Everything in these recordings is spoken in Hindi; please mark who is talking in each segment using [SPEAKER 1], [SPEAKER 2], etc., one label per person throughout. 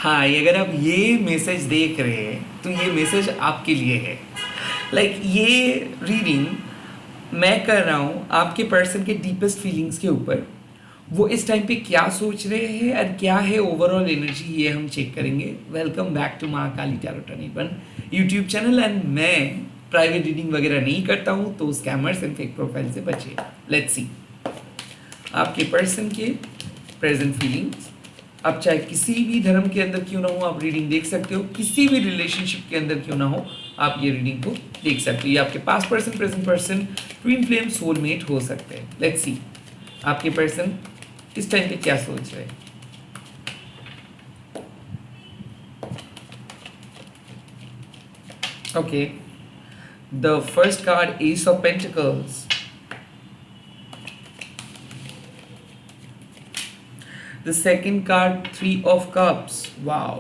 [SPEAKER 1] हाय, अगर आप ये मैसेज देख रहे हैं तो ये मैसेज आपके लिए है। ये रीडिंग मैं कर रहा हूँ आपके पर्सन के डीपेस्ट फीलिंग्स के ऊपर। वो इस टाइम पे क्या सोच रहे हैं और क्या है ओवरऑल एनर्जी, ये हम चेक करेंगे। Welcome back to Mahakali tarot turning YouTube channel. And मैं प्राइवेट रीडिंग वगैरह नहीं करता हूँ, तो स्कैमर्स एंड फेक प्रोफाइल से बचिए। लेट्स सी आपके पर्सन के प्रेजेंट फीलिंग्स। आप चाहे किसी भी धर्म के अंदर क्यों ना हो, आप रीडिंग देख सकते हो। किसी भी रिलेशनशिप के अंदर क्यों ना हो, आप ये रीडिंग को देख सकते हो। ये आपके past person, present person, twin flame, soulmate हो सकते हैं। लेट्स सी आपके पर्सन इस टाइम पे क्या सोच रहे हैं। Okay, the first card S of pentacles, the second card three of cups. Wow.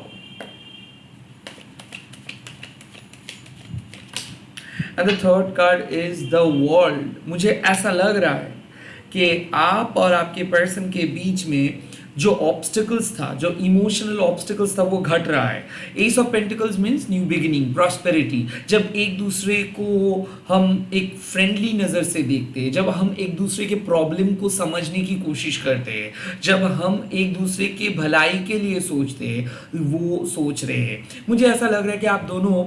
[SPEAKER 1] And the third card is the world. मुझे ऐसा लग रहा है कि आप और आपके पर्सन के बीच में जो ऑब्स्टिकल्स था, जो इमोशनल ऑब्स्टिकल्स था, वो घट रहा है। S of pentacles means new beginning, prosperity. जब एक दूसरे को हम एक फ्रेंडली नज़र से देखते हैं, जब हम एक दूसरे के प्रॉब्लम को समझने की कोशिश करते हैं, जब हम एक दूसरे के भलाई के लिए सोचते हैं, वो सोच रहे हैं। मुझे ऐसा लग रहा है कि आप दोनों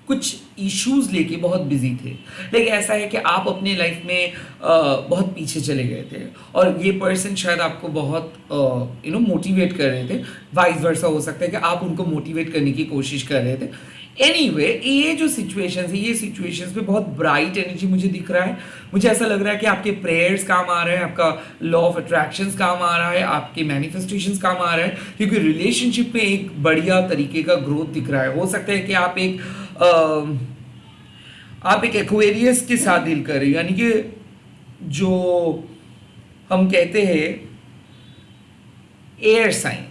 [SPEAKER 1] कुछ इश्यूज लेके बहुत बिजी थे। लेकिन ऐसा है कि आप अपने लाइफ में बहुत पीछे चले गए थे और ये पर्सन शायद आपको बहुत मोटिवेट कर रहे थे। वाइस वर्सा हो सकता है कि आप उनको मोटिवेट करने की कोशिश कर रहे थे। एनीवे, ये जो सिचुएशंस है, ये सिचुएशंस पे बहुत ब्राइट एनर्जी मुझे दिख रहा है। मुझे ऐसा लग रहा है कि आपके प्रेयर्स काम आ रहे हैं, आपका लॉ ऑफ अट्रैक्शंस काम आ रहा है, आपके मैनिफेस्टेशंस काम आ रहा है, क्योंकि रिलेशनशिप में एक बढ़िया तरीके का ग्रोथ दिख रहा है। हो सकता है कि आप एक एक्वेरियस के साथ डील कर रहे हो, यानी कि जो हम कहते हैं एयर साइन।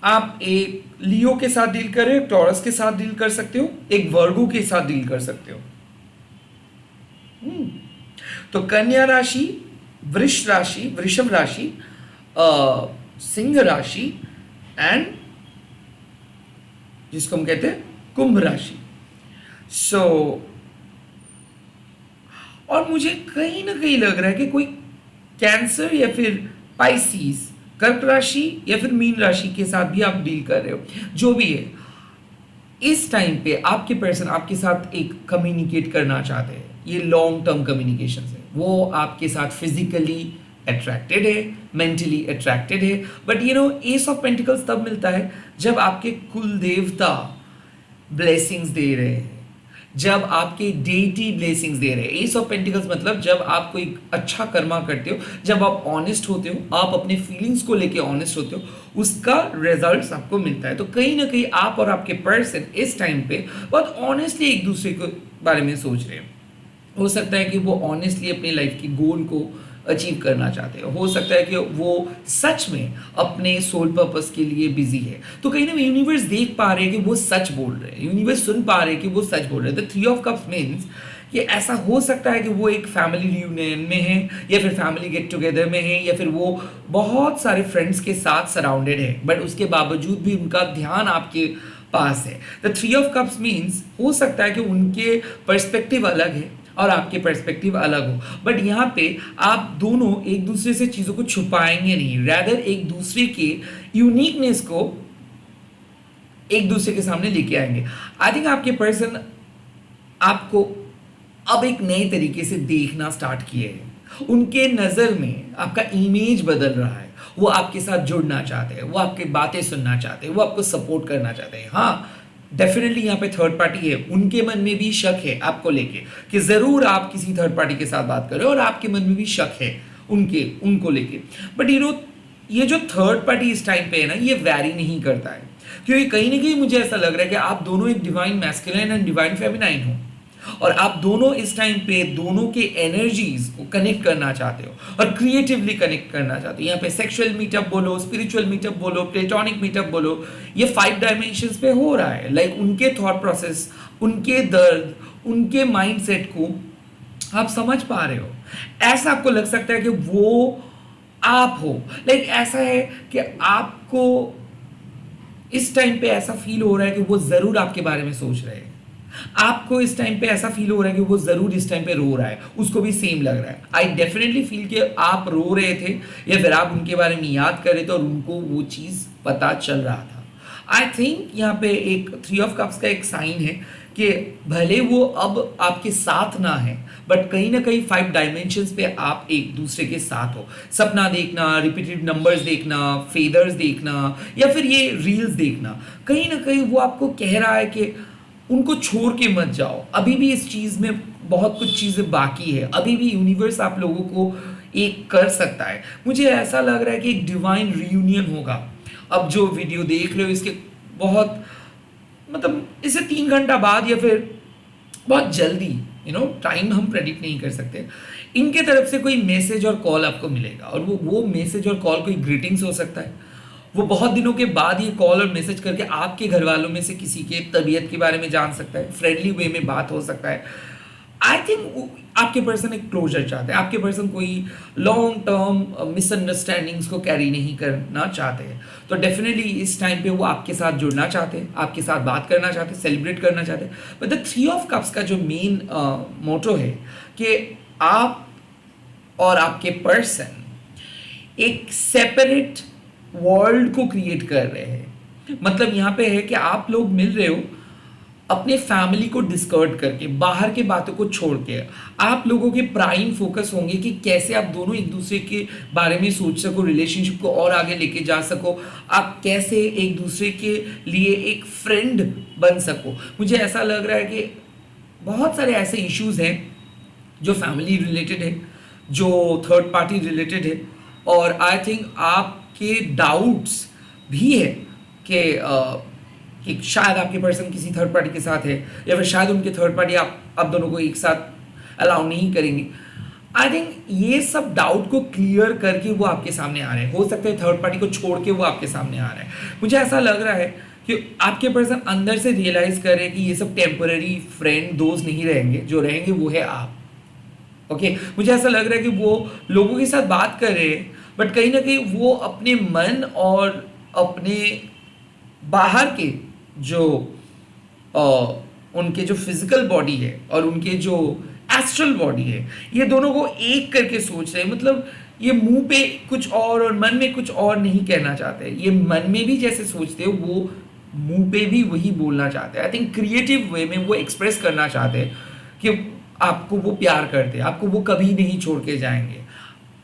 [SPEAKER 1] आप एक लियो के साथ डील कर रहे हो, टॉरस के साथ डील कर सकते हो, एक वर्गो के साथ डील कर सकते हो। तो कन्या राशि, वृष राशि, वृषभ राशि, सिंह राशि एंड जिसको हम कहते हैं कुंभ राशि। और मुझे कहीं ना कहीं लग रहा है कि कोई कैंसर या फिर पाइसिस, कर्क राशि या फिर मीन राशि के साथ भी आप डील कर रहे हो। जो भी है, इस टाइम पे आपके पर्सन आपके साथ एक कम्युनिकेट करना चाहते हैं। ये लॉन्ग टर्म कम्युनिकेशन है। वो आपके साथ फिजिकली अट्रैक्टेड है, मेंटली अट्रैक्टेड है। बट एस ऑफ पेंटिकल्स तब मिलता है जब आपके कुल देवता ब्लेसिंग्स दे रहे हैं, जब आपके डेटी ब्लेसिंग्स दे रहे हैं। एस ऑफ पेंटिकल्स मतलब जब आप कोई अच्छा कर्मा करते हो, जब आप ऑनेस्ट होते हो, आप अपने फीलिंग्स को लेके ऑनेस्ट होते हो, उसका रिजल्ट्स आपको मिलता है। तो कहीं ना कहीं आप और आपके पर्सन इस टाइम पे बहुत ऑनेस्टली एक दूसरे के बारे में सोच रहे हैं। हो सकता है कि वो ऑनेस्टली अपनी लाइफ की गोल को अचीव करना चाहते हैं। हो सकता है कि वो सच में अपने सोल पर्पस के लिए बिजी है। तो कहीं ना यूनिवर्स देख पा रहे हैं कि वो सच बोल रहे हैं, यूनिवर्स सुन पा रहे हैं कि वो सच बोल रहे हैं। The three of cups means कि ऐसा हो सकता है कि वो एक फैमिली रियूनियन में है, या फिर फैमिली गेट टुगेदर में है, या फिर वो बहुत सारे फ्रेंड्स के साथ सराउंडेड है, बट उसके बावजूद भी उनका ध्यान आपके पास है। The three of cups means हो सकता है कि उनके पर्सपेक्टिव अलग है और आपके पर्सपेक्टिव अलग हो, बट यहाँ पे आप दोनों एक दूसरे से चीज़ों को छुपाएंगे नहीं, रैदर एक दूसरे के यूनिकनेस को एक दूसरे के सामने लेके आएंगे। आई थिंक आपके पर्सन आपको अब एक नए तरीके से देखना स्टार्ट किए हैं। उनके नज़र में आपका इमेज बदल रहा है। वो आपके साथ जुड़ना चाहते हैं, वो आपकी बातें सुनना चाहते हैं, वो आपको सपोर्ट करना चाहते हैं। हाँ, डेफिनेटली यहाँ पे थर्ड पार्टी है। उनके मन में भी शक है आपको लेके कि जरूर आप किसी थर्ड पार्टी के साथ बात कर रहे हो, और आपके मन में भी शक है उनको लेके। बट ये जो थर्ड पार्टी इस टाइम पे है ना, ये वैरी नहीं करता है, क्योंकि कहीं ना कहीं मुझे ऐसा लग रहा है कि आप दोनों एक divine masculine and divine feminine हो, और आप दोनों इस टाइम पे दोनों के एनर्जीज को कनेक्ट करना चाहते हो और क्रिएटिवली कनेक्ट करना चाहते हो। यहाँ पे सेक्सुअल मीटअप बोलो, स्पिरिचुअल मीटअप बोलो, प्लेटोनिक मीटअप बोलो, ये 5 डायमेंशंस पे हो रहा है। उनके थॉट प्रोसेस, उनके दर्द, उनके माइंडसेट को आप समझ पा रहे हो। ऐसा आपको लग सकता है कि वो आप हो। ऐसा है कि आपको इस टाइम पे ऐसा फील हो रहा है कि वो ज़रूर आपके बारे में सोच रहे हैं। आपको इस टाइम पे ऐसा फील हो रहा है कि वो ज़रूर इस टाइम पे रो रहा है, उसको भी सेम लग रहा है। आई डेफिनेटली फील कि आप रो रहे थे या फिर आप उनके बारे में याद कर रहे थे और उनको वो चीज़ पता चल रहा था। आई थिंक यहाँ पे एक थ्री ऑफ कप्स का एक साइन है कि भले वो अब आपके साथ ना है, बट कहीं ना कहीं 5 डायमेंशंस पे आप एक दूसरे के साथ हो। सपना देखना, रिपीटेड नंबर्स देखना, फेदर्स देखना या फिर ये रील्स देखना, कहीं ना कहीं वो आपको कह रहा है कि उनको छोड़ के मत जाओ। अभी भी इस चीज़ में बहुत कुछ चीज़ें बाकी है, अभी भी यूनिवर्स आप लोगों को एक कर सकता है। मुझे ऐसा लग रहा है कि एक डिवाइन रियूनियन होगा। अब जो वीडियो देख रहे हो इसके बहुत मतलब इससे 3 घंटा बाद या फिर बहुत जल्दी, टाइम हम प्रेडिक्ट नहीं कर सकते, इनके तरफ से कोई मैसेज और कॉल आपको मिलेगा। और वो मैसेज और कॉल कोई ग्रीटिंग्स हो सकता है। वो बहुत दिनों के बाद ये कॉल और मैसेज करके आपके घर वालों में से किसी के तबीयत के बारे में जान सकता है, फ्रेंडली वे में बात हो सकता है। आई थिंक आपके पर्सन एक क्लोजर चाहते हैं, आपके पर्सन कोई लॉन्ग टर्म मिसअंडरस्टैंडिंग्स को कैरी नहीं करना चाहते हैं। तो डेफिनेटली इस टाइम पे वो आपके साथ जुड़ना चाहते हैं, आपके साथ बात करना चाहते हैं, सेलिब्रेट करना चाहते हैं। But the three of cups का जो मेन मोटो है कि आप और आपके पर्सन एक सेपरेट वर्ल्ड को क्रिएट कर रहे हैं। मतलब यहाँ पे है कि आप लोग मिल रहे हो अपने फैमिली को डिस्कर्ड करके, बाहर के बातों को छोड़ के। आप लोगों के प्राइम फोकस होंगे कि कैसे आप दोनों एक दूसरे के बारे में सोच सको, रिलेशनशिप को और आगे लेके जा सको, आप कैसे एक दूसरे के लिए एक फ्रेंड बन सको। मुझे ऐसा लग रहा है कि बहुत सारे ऐसे इश्यूज हैं जो फैमिली रिलेटेड है, जो थर्ड पार्टी रिलेटेड है, और आई थिंक आपके डाउट्स भी है कि शायद आपके पर्सन किसी थर्ड पार्टी के साथ है या फिर शायद उनके थर्ड पार्टी आप दोनों को एक साथ अलाउ नहीं करेंगे। आई थिंक ये सब डाउट को क्लियर करके वो आपके सामने आ रहे हैं। हो सकता है थर्ड पार्टी को छोड़ के वो आपके सामने आ रहा है। मुझे ऐसा लग रहा है कि आपके पर्सन अंदर से रियलाइज कर रहे हैं कि ये सब टेम्पररी फ्रेंड दोस्त नहीं रहेंगे, जो रहेंगे वो है आप। ओके मुझे ऐसा लग रहा है कि वो लोगों के साथ बात कर रहे हैं, बट कहीं ना कहीं वो अपने मन और अपने बाहर के जो उनके जो फिजिकल बॉडी है और उनके जो एस्ट्रल बॉडी है, ये दोनों को एक करके सोच रहे हैं। मतलब ये मुंह पे कुछ और मन में कुछ और नहीं कहना चाहते। ये मन में भी जैसे सोचते हैं वो मुंह पे भी वही बोलना चाहते हैं। आई थिंक क्रिएटिव वे में वो एक्सप्रेस करना चाहते हैं कि आपको वो प्यार करते हैं, आपको वो कभी नहीं छोड़ के जाएंगे,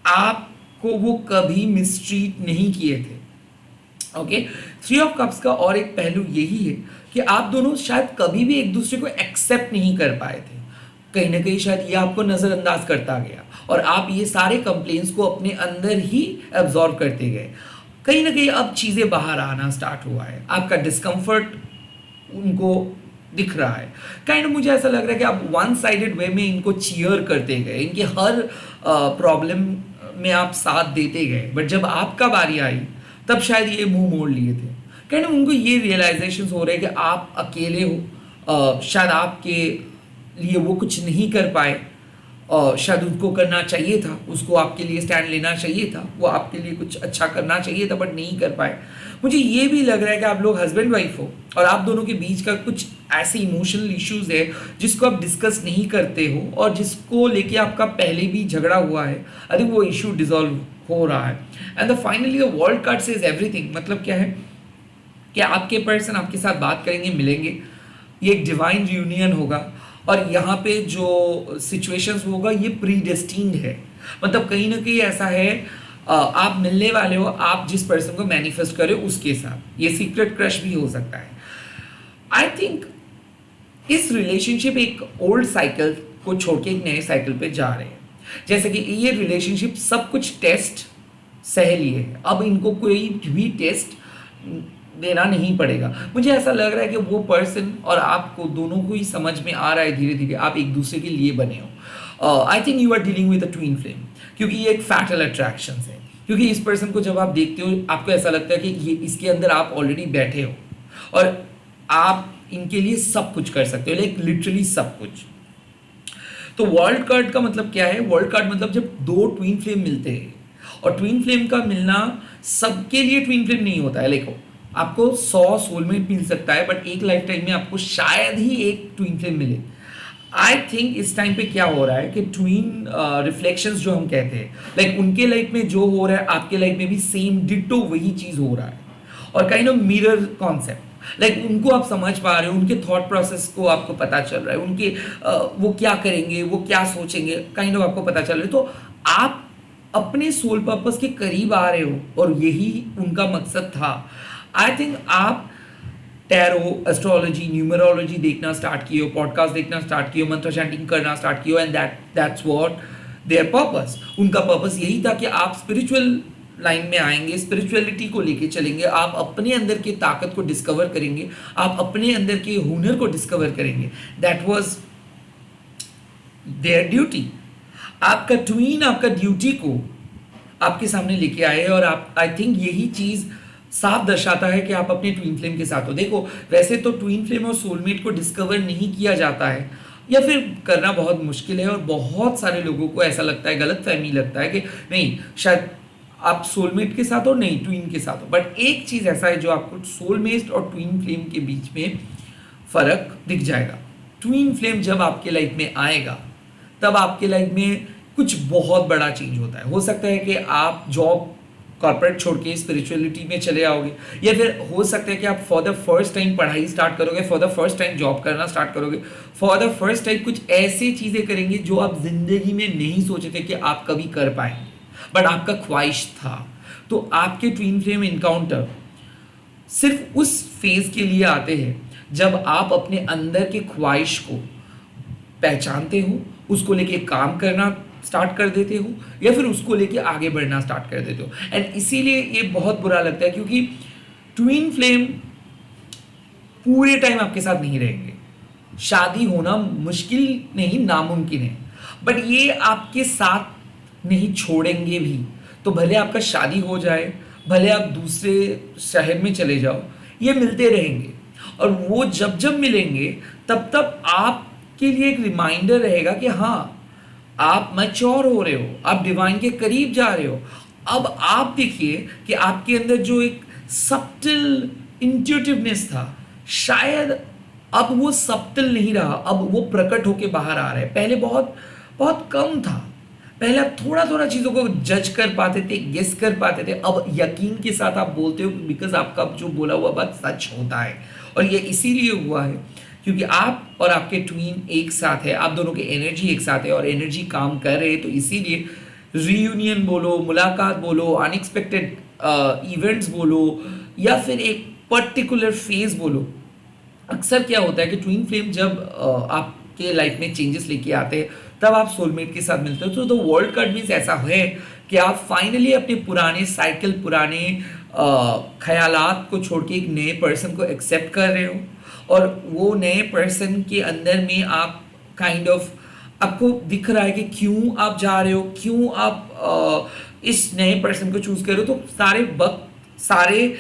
[SPEAKER 1] आपको वो कभी मिसट्रीट नहीं किए थे। ओके थ्री ऑफ कप्स का और एक पहलू यही है कि आप दोनों शायद कभी भी एक दूसरे को एक्सेप्ट नहीं कर पाए थे। कहीं ना कहीं शायद ये आपको नज़रअंदाज करता गया और आप ये सारे कंप्लेंट्स को अपने अंदर ही एब्जॉर्व करते गए। कहीं ना कहीं अब चीज़ें बाहर आना स्टार्ट हुआ है, आपका डिस्कम्फर्ट उनको दिख रहा है। काइंड मुझे ऐसा लग रहा है कि आप वन साइडेड वे में इनको चीयर करते गए, इनके हर प्रॉब्लम में आप साथ देते गए, बट जब आपका बारी आई तब शायद ये मुंह मोड़ लिए थे। कहीं ना उनको ये रियलाइजेशन हो रहे हैं कि आप अकेले हो, शायद आपके लिए वो कुछ नहीं कर पाए, शायद उसको करना चाहिए था, उसको आपके लिए स्टैंड लेना चाहिए था, वो आपके लिए कुछ अच्छा करना चाहिए था बट नहीं कर पाए। मुझे ये भी लग रहा है कि आप लोग हस्बैंड वाइफ हो और आप दोनों के बीच का कुछ ऐसे इमोशनल इश्यूज है जिसको आप डिस्कस नहीं करते हो और जिसको लेके आपका पहले भी झगड़ा हुआ है। आई थिंक वो इशू डिजॉल्व हो रहा है। And the finally the world card says everything. मतलब क्या है कि आपके पर्सन आपके साथ बात करेंगे, मिलेंगे, ये एक डिवाइन रियूनियन होगा और यहाँ पे जो सिचुएशंस होगा ये प्रीडेस्टिन्ड है। मतलब कहीं ना कहीं ऐसा है, आप मिलने वाले हो, आप जिस पर्सन को मैनिफेस्ट करे उसके साथ। ये सीक्रेट क्रश भी हो सकता है। आई थिंक इस रिलेशनशिप एक ओल्ड साइकिल को छोड़ के एक नए साइकिल पे जा रहे हैं। जैसे कि ये रिलेशनशिप सब कुछ टेस्ट सह लिए है, अब इनको कोई भी टेस्ट देना नहीं पड़ेगा। मुझे ऐसा लग रहा है कि वो पर्सन और आपको दोनों को ही समझ में आ रहा है धीरे धीरे आप एक दूसरे के लिए बने हो। I think you are dealing with a twin flame, क्योंकि ये एक फैटल अट्रैक्शन है। क्योंकि इस पर्सन को जब आप देखते हो आपको ऐसा लगता है कि ये इसके अंदर आप ऑलरेडी बैठे हो और आप इनके लिए सब कुछ कर सकते हो, लाइक लिटरली सब कुछ। तो वर्ल्ड कार्ड का मतलब क्या है? वर्ल्ड कार्ड मतलब जब दो ट्विन फ्लेम मिलते हैं, और ट्विन फ्लेम का मिलना सबके लिए ट्विन फ्लेम नहीं होता है। लाइक आपको 100 सोलमेट मिल सकता है, बट एक लाइफ टाइम में आपको शायद ही एक ट्विन फ्लेम मिले। आई थिंक इस टाइम पे क्या हो रहा है कि ट्विन रिफ्लेक्शंस जो हम कहते हैं, लाइक उनके लाइफ में जो हो रहा है आपके लाइफ में भी सेम डिट्टो वही चीज हो रहा है, और kind of mirror concept, like उनको आप समझ पा रहे हो, उनके थॉट प्रोसेस को आपको पता चल रहा है, उनके वो क्या करेंगे, वो क्या सोचेंगे, काइंड ऑफ आपको पता चल रहा है। तो आप अपने सोल पर्पस के करीब आ रहे हो, और यही उनका मकसद था। आई थिंक आप टैरो, एस्ट्रोलॉजी, न्यूमरोलॉजी देखना स्टार्ट किए हो, पॉडकास्ट देखना स्टार्ट किए हो, मंत्र चैंटिंग करना स्टार्ट किए हो, and that's what there purpose. उनका पर्पस यही था कि आप स्पिरिचुअल लाइन में आएंगे, स्पिरिचुअलिटी को लेके चलेंगे, आप अपने अंदर की ताकत को डिस्कवर करेंगे, आप अपने अंदर के हुनर को डिस्कवर करेंगे। That was there duty. आपका ट्वीन आपका ड्यूटी को आपके सामने लेके आए, और आप, आई थिंक यही चीज साफ दर्शाता है कि आप अपने ट्विन फ्लेम के साथ हो। देखो, वैसे तो ट्विन फ्लेम और सोलमेट को डिस्कवर नहीं किया जाता है, या फिर करना बहुत मुश्किल है, और बहुत सारे लोगों को ऐसा लगता है, गलत फहमी लगता है कि नहीं, शायद आप सोलमेट के साथ हो, नहीं ट्विन के साथ हो। बट एक चीज ऐसा है जो आपको सोलमेट और ट्विन फ्लेम के बीच में फर्क दिख जाएगा। ट्विन फ्लेम जब आपके लाइफ में आएगा, तब आपके लाइफ में कुछ बहुत बड़ा चेंज होता है। हो सकता है कि आप जॉब कॉर्पोरेट छोड़ के स्पिरिचुअलिटी में चले आओगे, या फिर हो सकता है कि आप फॉर द फर्स्ट टाइम पढ़ाई स्टार्ट करोगे, for the first time job करना स्टार्ट करोगे, फॉर द फर्स्ट टाइम कुछ ऐसी चीजें करेंगे जो आप जिंदगी में नहीं सोचे थे कि आप कभी कर पाएंगे, बट आपका ख्वाहिश था। तो आपके ट्विन फ्लेम इनकाउंटर सिर्फ उस फेज के लिए आते हैं जब आप अपने अंदर के ख्वाहिश को पहचानते हो, उसको लेके काम करना स्टार्ट कर देते हो, या फिर उसको लेके आगे बढ़ना स्टार्ट कर देते हो। एंड इसीलिए ये बहुत बुरा लगता है, क्योंकि ट्विन फ्लेम पूरे टाइम आपके साथ नहीं रहेंगे। शादी होना मुश्किल नहीं, नामुमकिन है, बट ये आपके साथ नहीं छोड़ेंगे भी। तो भले आपका शादी हो जाए, भले आप दूसरे शहर में चले जाओ, ये मिलते रहेंगे, और वो जब जब मिलेंगे तब तब आपके लिए एक रिमाइंडर रहेगा कि हाँ, आप मैच्योर हो रहे हो, आप डिवाइन के करीब जा रहे हो। अब आप देखिए कि आपके अंदर जो एक सब्टिल इंट्यूटिवनेस था, शायद अब वो सब्टिल नहीं रहा, अब वो प्रकट होके बाहर आ रहा है। पहले बहुत बहुत कम था, पहले आप थोड़ा थोड़ा चीज़ों को जज कर पाते थे, गेस कर पाते थे, अब यकीन के साथ आप बोलते हो, बिकॉज आपका जो बोला हुआ बात सच होता है। और ये इसीलिए हुआ है क्योंकि आप और आपके ट्वीन एक साथ है, आप दोनों की एनर्जी एक साथ है, और एनर्जी काम कर रहे हैं। तो इसीलिए रीयूनियन बोलो, मुलाकात बोलो, अनएक्सपेक्टेड इवेंट्स बोलो, या फिर एक पर्टिकुलर फेज बोलो, अक्सर क्या होता है कि ट्विन फ्लेम जब आपके लाइफ में चेंजेस लेके आते हैं, तब आप सोलमेट के साथ मिलते हो। तो द वर्ल्ड कार्ड मीन्स ऐसा है कि आप फाइनली अपने पुराने साइकिल, पुराने ख्यालात को छोड़ के एक नए पर्सन को एक्सेप्ट कर रहे हो, और वो नए पर्सन के अंदर में आप काइंड ऑफ आपको दिख रहा है कि क्यों आप जा रहे हो, क्यों आप इस नए पर्सन को चूज कर रहे हो। तो सारे वक्त, सारे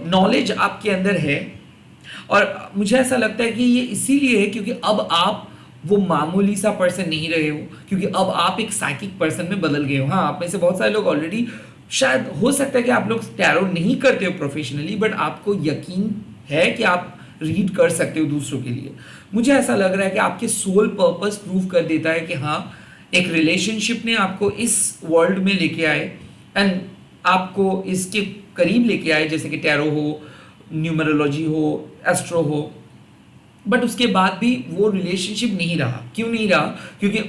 [SPEAKER 1] नॉलेज आपके अंदर है, और मुझे ऐसा लगता है कि ये इसीलिए है क्योंकि अब आप वो मामूली सा पर्सन नहीं रहे हो, क्योंकि अब आप एक साइकिक पर्सन में बदल गए हो। हाँ, आप में से बहुत सारे लोग ऑलरेडी, शायद हो सकता है कि आप लोग टैरो नहीं करते हो प्रोफेशनली, बट आपको यकीन है कि आप रीड कर सकते हो दूसरों के लिए। मुझे ऐसा लग रहा है कि आपके सोल पर्पस प्रूव कर देता है कि हाँ, एक रिलेशनशिप ने आपको इस वर्ल्ड में लेके आए, एंड आपको इसके करीब लेके आए, जैसे कि टैरो हो, न्यूमरोलॉजी हो, एस्ट्रो हो। बट उसके बाद भी वो रिलेशनशिप नहीं रहा। क्यों नहीं रहा? क्योंकि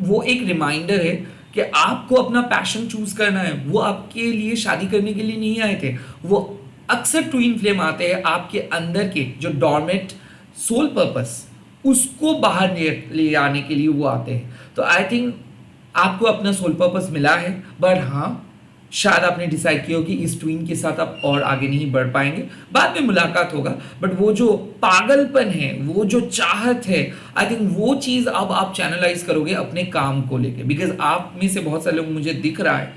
[SPEAKER 1] वो एक रिमाइंडर है कि आपको अपना पैशन चूज करना है। वो आपके लिए शादी करने के लिए नहीं आए थे। वो अक्सर ट्विन फ्लेम आते हैं आपके अंदर के जो डॉर्मेंट सोल पर्पस, उसको बाहर ले आने के लिए वो आते हैं। तो आई थिंक आपको अपना सोल पर्पस मिला है, बट हाँ, शायद आपने डिसाइड किया हो कि इस ट्वीन के साथ आप और आगे नहीं बढ़ पाएंगे। बाद में मुलाकात होगा, बट वो जो पागलपन है, वो जो चाहत है, आई थिंक वो चीज़ अब आप चैनलाइज करोगे अपने काम को लेके। बिकॉज आप में से बहुत सारे लोग, मुझे दिख रहा है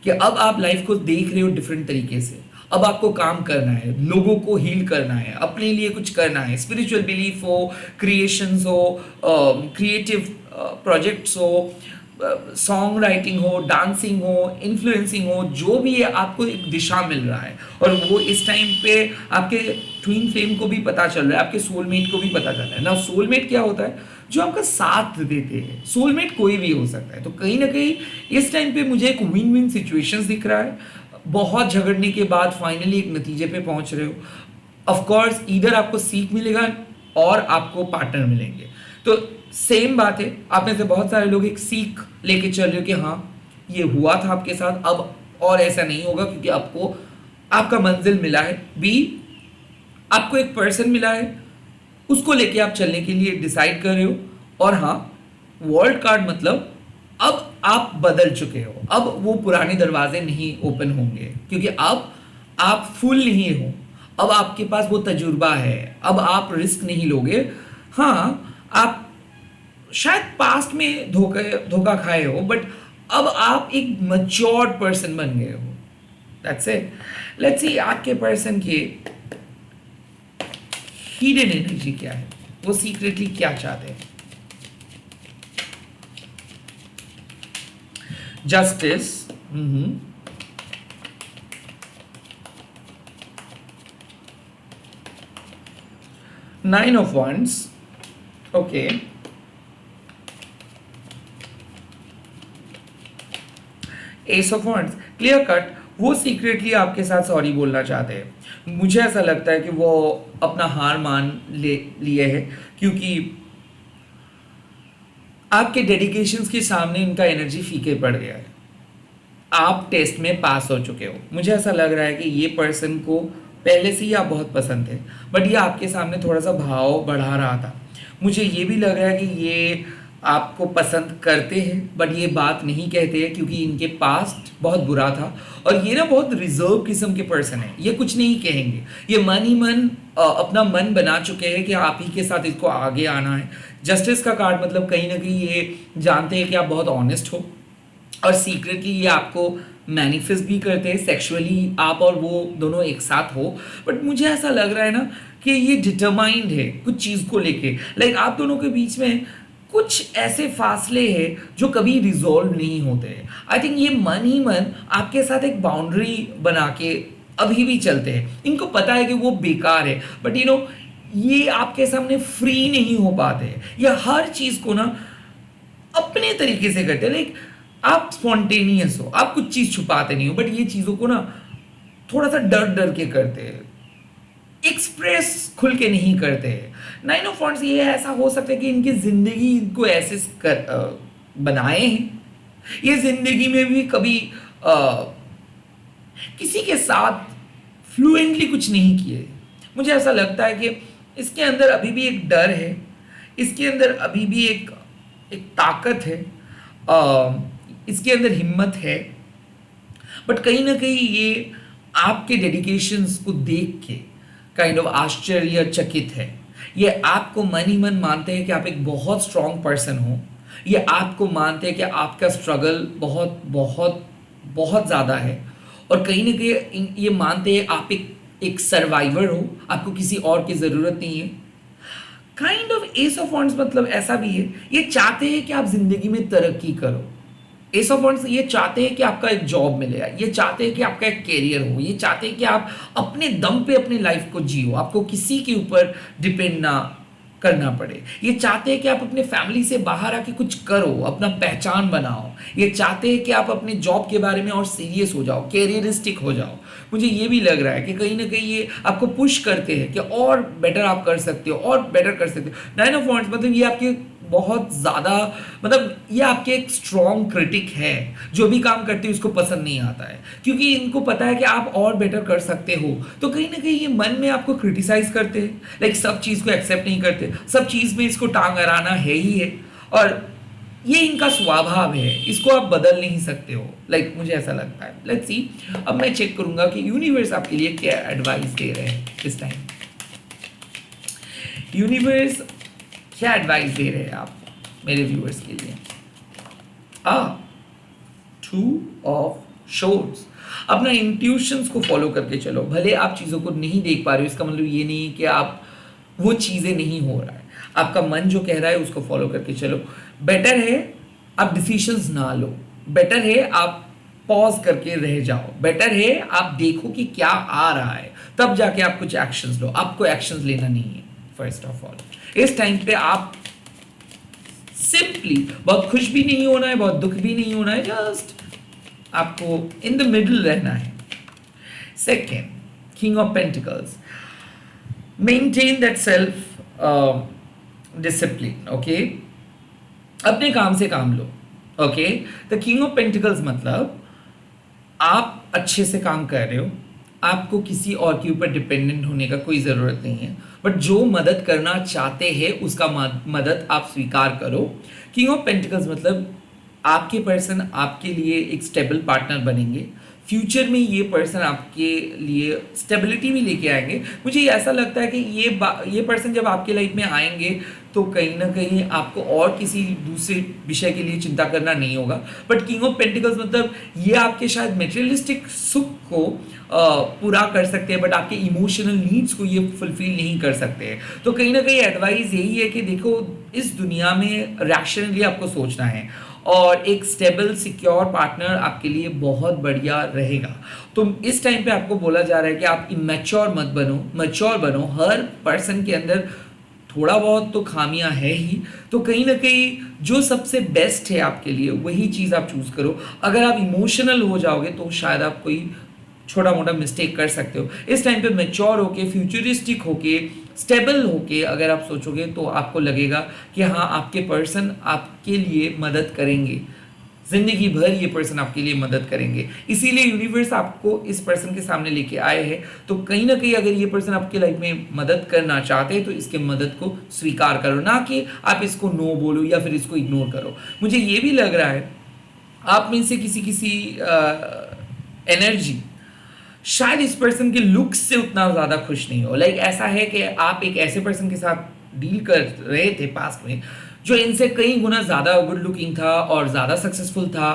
[SPEAKER 1] कि अब आप लाइफ को देख रहे हो डिफरेंट तरीके से। अब आपको काम करना है, लोगों को हील करना है, अपने लिए कुछ करना है। स्पिरिचुअल बिलीफ हो, क्रिएशंस हो, क्रिएटिव प्रोजेक्ट्स हो, सॉन्ग राइटिंग हो, डांसिंग हो, इन्फ्लुएंसिंग हो, जो भी है आपको एक दिशा मिल रहा है। और वो इस टाइम पे आपके ट्विन फ्लेम को भी पता चल रहा है, आपके सोलमेट को भी पता चल रहा है ना। सोलमेट क्या होता है? जो आपका साथ देते हैं। सोलमेट कोई भी हो सकता है। तो कहीं ना कहीं इस टाइम पे मुझे एक विन विन सिचुएशंस दिख रहा है। बहुत झगड़ने के बाद फाइनली एक नतीजे पे पहुंच रहे हो। ऑफ कोर्स इधर आपको सीख मिलेगा और आपको पार्टनर मिलेंगे। तो सेम बात है, आप में से बहुत सारे लोग एक सीख लेके चल रहे हो कि हाँ ये हुआ था आपके साथ, अब और ऐसा नहीं होगा, क्योंकि आपको आपका मंजिल मिला है। बी, आपको एक पर्सन मिला है, उसको लेके आप चलने के लिए डिसाइड कर रहे हो। और हाँ, वर्ल्ड कार्ड मतलब अब आप बदल चुके हो, अब वो पुराने दरवाजे नहीं ओपन होंगे, क्योंकि अब आप फुल नहीं हो, अब आपके पास वो तजुर्बा है, अब आप रिस्क नहीं लोगे। हाँ, आप शायद पास्ट में धोखा खाए हो, बट अब आप एक मैच्योर्ड पर्सन बन गए हो। That's it. लेट्स सी आपके पर्सन की हिडन एनर्जी क्या है, वो सीक्रेटली क्या चाहते हैं। Justice, 9 of Wands, okay, S of wands, clear cut. वो सीक्रेटली आपके साथ सॉरी बोलना चाहते हैं। मुझे ऐसा लगता है कि वो अपना हार मान लिए है, क्योंकि आपके डेडिकेशंस के सामने इनका एनर्जी फीके पड़ गया है। आप टेस्ट में पास हो चुके हो। मुझे ऐसा लग रहा है कि ये पर्सन को पहले से ही आप बहुत पसंद थे, बट ये आपके सामने थोड़ा सा भाव बढ़ा रहा था। मुझे ये भी लग रहा है कि ये आपको पसंद करते हैं, बट ये बात नहीं कहते हैं, क्योंकि इनके पास्ट बहुत बुरा था। और ये ना बहुत रिजर्व किस्म के पर्सन है, ये कुछ नहीं कहेंगे। ये मन ही मन अपना मन बना चुके हैं कि आप ही के साथ इसको आगे आना है। जस्टिस का कार्ड मतलब कहीं ना कहीं ये जानते हैं कि आप बहुत ऑनेस्ट हो, और सीक्रेटली ये आपको मैनिफेस्ट भी करते हैं सेक्सुअली, आप और वो दोनों एक साथ हो। बट मुझे ऐसा लग रहा है ना कि ये डिटरमाइंड है कुछ चीज़ को लेके। लाइक आप दोनों के बीच में कुछ ऐसे फासले हैं जो कभी रिजॉल्व नहीं होते हैं। आई थिंक ये मन ही मन आपके साथ एक बाउंड्री बना के अभी भी चलते हैं। इनको पता है कि वो बेकार है, बट ये आपके सामने फ्री नहीं हो पाते। ये हर चीज़ को ना अपने तरीके से करते हैं। लाइक आप स्पॉन्टेनियस हो, आप कुछ चीज़ छुपाते नहीं हो, बट ये चीज़ों को ना थोड़ा सा डर डर के करते हैं, एक्सप्रेस खुल के नहीं करते हैं। 9 ऑफ वॉन्ड्स, ये ऐसा हो सकता है कि इनकी ज़िंदगी इनको ऐसे बनाए हैं, ये ज़िंदगी में भी कभी किसी के साथ फ्लुएंटली कुछ नहीं किए। मुझे ऐसा लगता है कि इसके अंदर अभी भी एक डर है, इसके अंदर अभी भी एक ताकत है, इसके अंदर हिम्मत है। बट कहीं ना कहीं ये आपके डेडिकेशंस को देख के काइंड ऑफ आश्चर्यचकित है। ये आपको मन ही मन मानते हैं कि आप एक बहुत स्ट्रांग पर्सन हो। ये आपको मानते हैं कि आपका स्ट्रगल बहुत बहुत बहुत ज़्यादा है, और कहीं ना कहीं ये मानते हैं आप एक सर्वाइवर हो, आपको किसी और की ज़रूरत नहीं है। Kind of S of wands मतलब ऐसा भी है, ये चाहते हैं कि आप ज़िंदगी में तरक्की करो। एस ऑफ वॉन्ड्स ये चाहते हैं कि आपका एक जॉब मिले, ये चाहते हैं कि आपका एक कैरियर हो, ये चाहते हैं कि आप अपने दम पे अपनी लाइफ को जियो, आपको किसी के ऊपर डिपेंड ना करना पड़े। ये चाहते हैं कि आप अपने फैमिली से बाहर आके कुछ करो, अपना पहचान बनाओ। ये चाहते हैं कि आप अपने जॉब के बारे में और सीरियस हो जाओ, कैरियरिस्टिक हो जाओ। मुझे ये भी लग रहा है कि कहीं ना कहीं ये आपको पुश करते हैं कि और बेटर आप कर सकते हो, और बेटर कर सकते हो। 9 ऑफ वॉन्ड्स मतलब ये आपके बहुत ज़्यादा, मतलब ये आपके एक स्ट्रॉन्ग क्रिटिक है, जो भी काम करते हैं उसको पसंद नहीं आता है, क्योंकि इनको पता है कि आप और बेटर कर सकते हो। तो कहीं ना कहीं ये मन में आपको क्रिटिसाइज करते हैं, लाइक सब चीज़ को एक्सेप्ट नहीं करते, सब चीज़ में इसको टांग अड़ाना है ही है, और ये इनका स्वभाव है, इसको आप बदल नहीं सकते हो। लाइक मुझे ऐसा लगता है। लेट्स सी, अब मैं चेक करूंगा कि यूनिवर्स आपके लिए क्या एडवाइस दे रहे हैं इस टाइम। यूनिवर्स क्या एडवाइस दे रहे हैं आप मेरे व्यूअर्स के लिए? 2 ऑफ शोर्ड्स। अपना इंट्यूशंस को फॉलो करके चलो। भले आप चीज़ों को नहीं देख पा रहे हो, इसका मतलब ये नहीं कि आप वो चीज़ें नहीं हो रहा है। आपका मन जो कह रहा है उसको फॉलो करके चलो। बेटर है आप डिसीजंस ना लो, बेटर है आप पॉज करके रह जाओ, बेटर है आप देखो कि क्या आ रहा है, तब जाके आप कुछ एक्शंस लो। आपको एक्शंस लेना नहीं है। फर्स्ट ऑफ ऑल इस टाइम पे आप सिंपली, बहुत खुश भी नहीं होना है, बहुत दुख भी नहीं होना है, जस्ट आपको इन द मिडिल रहना है। Second, king of pentacles, maintain that self discipline. Okay, अपने काम से काम लो। Okay, the king of pentacles मतलब आप अच्छे से काम कर रहे हो, आपको किसी और के ऊपर डिपेंडेंट होने का कोई ज़रूरत नहीं है, बट जो मदद करना चाहते हैं उसका मदद आप स्वीकार करो। किंग ऑफ पेंटिकल्स मतलब आपके पर्सन आपके लिए एक स्टेबल पार्टनर बनेंगे, फ्यूचर में ये पर्सन आपके लिए स्टेबिलिटी भी लेके आएंगे। मुझे ऐसा लगता है कि ये पर्सन जब आपके लाइफ में आएंगे तो कहीं ना कहीं आपको और किसी दूसरे विषय के लिए चिंता करना नहीं होगा। बट किंग ऑफ पेंटिकल्स मतलब ये आपके शायद मटेरियलिस्टिक सुख को पूरा कर सकते हैं, बट आपके इमोशनल नीड्स को ये फुलफिल नहीं कर सकते हैं। तो कहीं ना कहीं एडवाइस यही है कि देखो, इस दुनिया में रैशनली आपको सोचना है, और एक स्टेबल सिक्योर पार्टनर आपके लिए बहुत बढ़िया रहेगा। तो इस टाइम पे आपको बोला जा रहा है कि आप इमेच्योर मत बनो, मैच्योर बनो। हर पर्सन के अंदर थोड़ा बहुत तो खामियां है ही, तो कहीं ना कहीं जो सबसे बेस्ट है आपके लिए वही चीज़ आप चूज करो। अगर आप इमोशनल हो जाओगे तो शायद आप कोई छोटा मोटा मिस्टेक कर सकते हो। इस टाइम पे मैच्योर होके, फ्यूचरिस्टिक होके, स्टेबल होके अगर आप सोचोगे तो आपको लगेगा कि हाँ, आपके पर्सन आपके लिए मदद करेंगे, जिंदगी भर ये पर्सन आपके लिए मदद करेंगे। इसीलिए यूनिवर्स आपको इस पर्सन के सामने लेके आए हैं। तो कहीं ना कहीं अगर ये पर्सन आपके लाइफ में मदद करना चाहते हैं तो इसके मदद को स्वीकार करो, ना कि आप इसको नो बोलो या फिर इसको इग्नोर करो। मुझे ये भी लग रहा है आप में से किसी एनर्जी शायद इस पर्सन के लुक्स से उतना ज़्यादा खुश नहीं हो। लाइक ऐसा है कि आप एक ऐसे पर्सन के साथ डील कर रहे थे पास्ट में जो इनसे कई गुना ज़्यादा गुड लुकिंग था और ज़्यादा सक्सेसफुल था।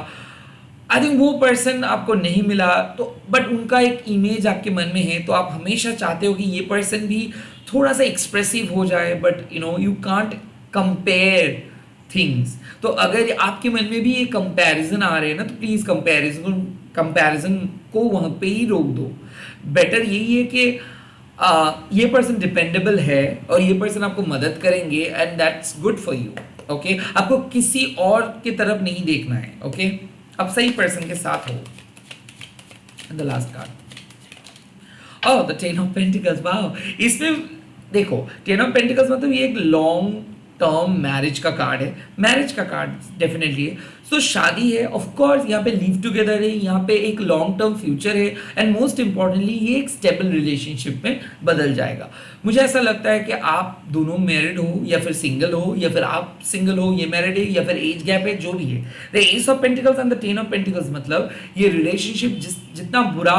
[SPEAKER 1] आई थिंक वो पर्सन आपको नहीं मिला, तो बट उनका एक इमेज आपके मन में है, तो आप हमेशा चाहते हो कि ये पर्सन भी थोड़ा सा एक्सप्रेसिव हो जाए, but you can't compare things. तो अगर आपके मन में भी ये कंपैरिजन आ रहे हैं ना, तो प्लीज़ कंपैरिजन को वहाँ पे ही रोक दो। बेटर यही है कि ये पर्सन डिपेंडेबल है और ये पर्सन आपको मदद करेंगे, and that's good for you. Okay, आपको किसी और की तरफ नहीं देखना है। ओके, आप सही पर्सन के साथ हो। The last card, oh, the ten of pentacles. वाह, इसमें देखो, टेन ऑफ पेंटिकल्स मतलब ये एक लॉन्ग टर्म मैरिज का कार्ड है, मैरिज का कार्ड डेफिनेटली है। सो शादी है, ऑफ कोर्स यहाँ पे लिव टुगेदर है, यहाँ पे एक लॉन्ग टर्म फ्यूचर है, एंड मोस्ट इंपॉर्टेंटली ये एक स्टेबल रिलेशनशिप में बदल जाएगा। मुझे ऐसा लगता है कि आप दोनों मैरिड हो या फिर सिंगल हो, या फिर आप सिंगल हो, ये मैरिड है, या फिर एज गैप है, जो भी है। The S of pentacles and the ten of pentacles मतलब ये रिलेशनशिप जितना बुरा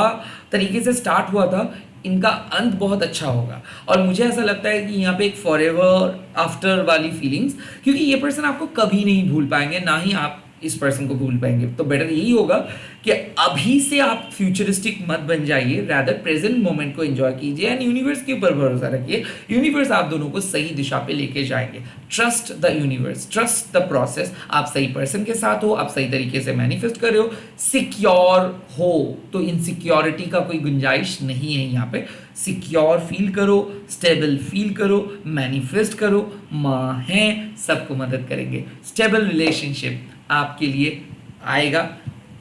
[SPEAKER 1] तरीके से स्टार्ट हुआ था, इनका अंत बहुत अच्छा होगा। और मुझे ऐसा लगता है कि यहाँ पे एक फॉरएवर आफ्टर वाली फीलिंग्स, क्योंकि ये पर्सन आपको कभी नहीं भूल पाएंगे, ना ही आप इस पर्सन को भूल पाएंगे। तो बेटर यही होगा कि अभी से आप फ्यूचरिस्टिक मत बन जाइए, रैदर प्रेजेंट मोमेंट को एंजॉय कीजिए एंड यूनिवर्स के ऊपर भरोसा रखिए। यूनिवर्स आप दोनों को सही दिशा पे लेके जाएंगे। Trust the universe, trust the process. आप सही पर्सन के साथ हो, आप सही तरीके से मैनिफेस्ट कर रहे हो, सिक्योर हो, तो इनसिक्योरिटी का कोई गुंजाइश नहीं है यहाँ पे। सिक्योर फील करो, स्टेबल फील करो, मैनिफेस्ट करो, माँ हैं, सबको मदद करेंगे। स्टेबल रिलेशनशिप आपके लिए आएगा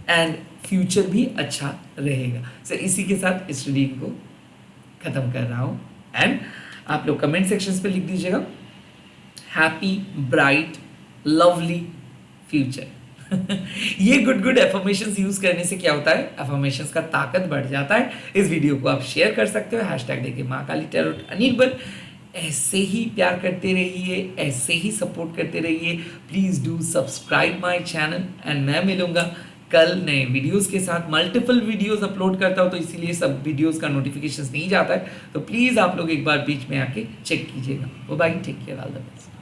[SPEAKER 1] एंड फ्यूचर भी अच्छा रहेगा। सो इसी के साथ इस रीडिंग को खत्म कर रहा हूँ, एंड आप लोग कमेंट सेक्शंस पे लिख दीजिएगा हैप्पी ब्राइट लवली फ्यूचर। ये गुड एफर्मेशंस यूज करने से क्या होता है, एफर्मेशंस का ताकत बढ़ जाता है। इस वीडियो को आप शेयर कर सकते हो, हैशटैग देके माँ काली टैरोट अनिर्बन। ऐसे ही प्यार करते रहिए, ऐसे ही सपोर्ट करते रहिए। Please do subscribe my channel, and मैं मिलूंगा कल नए वीडियोस के साथ। मल्टीपल वीडियोस अपलोड करता हूँ, तो इसीलिए सब वीडियोस का नोटिफिकेशंस नहीं जाता है। तो प्लीज़ आप लोग एक बार बीच में आके चेक कीजिएगा। Bye, take care, all the best.